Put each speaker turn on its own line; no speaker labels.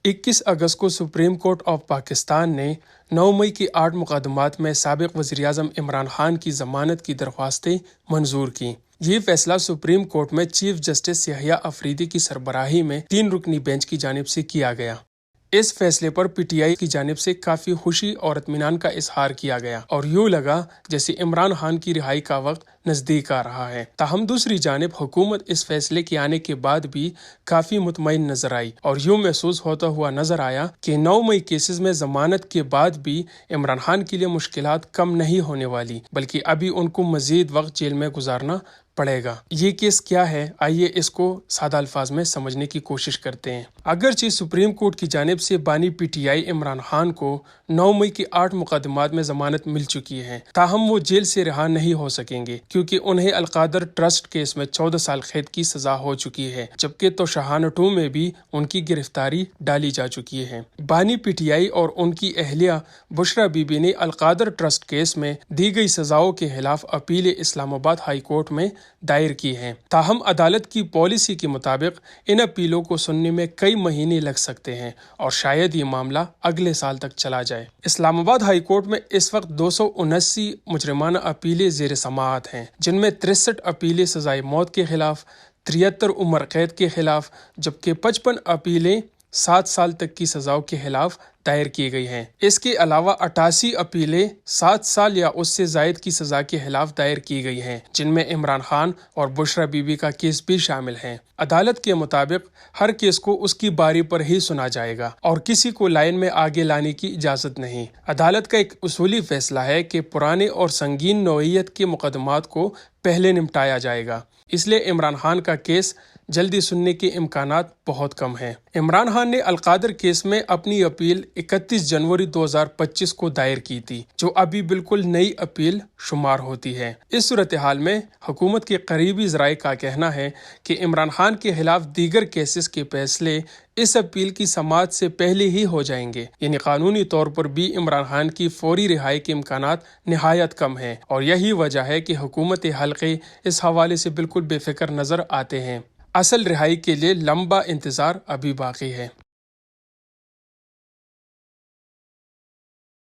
21 अगस्त को supreme court of Pakistan ने 9 मई की 8 मुकदमात में साबिक वज़ीर-ए-आज़म इमरान खान की ज़मानत की दरख्वास्तें मंजूर की। ये फैसला सुप्रीम कोर्ट में चीफ जस्टिस यहया अफरीदी की सरबराही में 3 रुकनी बेंच की जानिब से किया गया। इस फैसले पर पीटीआई की जानिब से काफ़ी खुशी और इत्मीनान का इजहार किया गया और यूँ लगा जैसे इमरान खान की रिहाई का वक्त नज़दीक आ रहा है। ताहम दूसरी जानिब हुकूमत इस फैसले के आने के बाद भी काफ़ी मुतमईन नजर आई और यूँ महसूस होता हुआ नजर आया कि 9 मई केसेस में ज़मानत के बाद भी इमरान खान के लिए मुश्किलात कम नहीं होने वाली, बल्कि अभी उनको मज़ीद वक्त जेल में गुजारना पड़ेगा। ये केस क्या है, आइए इसको सादा अल्फाज में समझने की कोशिश करते हैं। अगरचे सुप्रीम कोर्ट की जानिब से बानी पीटीआई इमरान खान को 9 मई की 8 मुकदमात में जमानत मिल चुकी है, ताहम वो जेल से रिहा नहीं हो सकेंगे क्योंकि उन्हें अलकादर ट्रस्ट केस में 14 साल कैद की सजा हो चुकी है, जबकि तोशाहाना 2 में भी उनकी गिरफ्तारी डाली जा चुकी है। बानी पीटीआई और उनकी अहलिया बुशरा बीबी ने अलकादर ट्रस्ट केस में दी गई सजाओं के खिलाफ अपील इस्लामाबाद हाई कोर्ट में दायर की है। ताहम अदालत की पॉलिसी के मुताबिक इन अपीलों को सुनने में कई महीने लग सकते हैं और शायद ये मामला अगले साल तक चला जाए। इस्लामाबाद हाई कोर्ट में इस वक्त 279 मुजरिमाना अपीलें ज़ेर समाअत हैं, जिनमें 63 अपीलें सजाए मौत के खिलाफ, 73 उम्र कैद के खिलाफ, जबकि 55 अपीलें 7 साल तक की सजाओं के खिलाफ दायर की गई हैं। इसके अलावा 88 अपीलें 7 साल या उससे जायद की सजा के खिलाफ दायर की गई हैं, जिनमें इमरान खान और बुशरा बीबी का केस भी शामिल है। अदालत के मुताबिक हर केस को उसकी बारी पर ही सुना जाएगा और किसी को लाइन में आगे लाने की इजाज़त नहीं। अदालत का एक उसूली फैसला है कि पुराने और संगीन नौइयत के मुकदमात को पहले निपटाया जाएगा, इसलिए इमरान खान का केस जल्दी सुनने के इम्कानात बहुत कम हैं। इमरान खान ने अलकादर केस में अपनी अपील 31 जनवरी 2025 को दायर की थी, जो अभी बिल्कुल नई अपील शुमार होती है। इस सूरत हाल में हुकूमत के करीबी ज़राए का कहना है कि इमरान खान के खिलाफ दीगर केसेस के फैसले इस अपील की समाअत से पहले ही हो जाएंगे, यानी कानूनी तौर पर भी इमरान खान की फौरी रिहाई के इम्कानात निहायत कम हैं और यही वजह है कि हुकूमत हल्के इस हवाले से बिल्कुल बेफिक्र नज़र आते हैं। असल रिहाई के लिए लंबा इंतज़ार अभी बाकी है।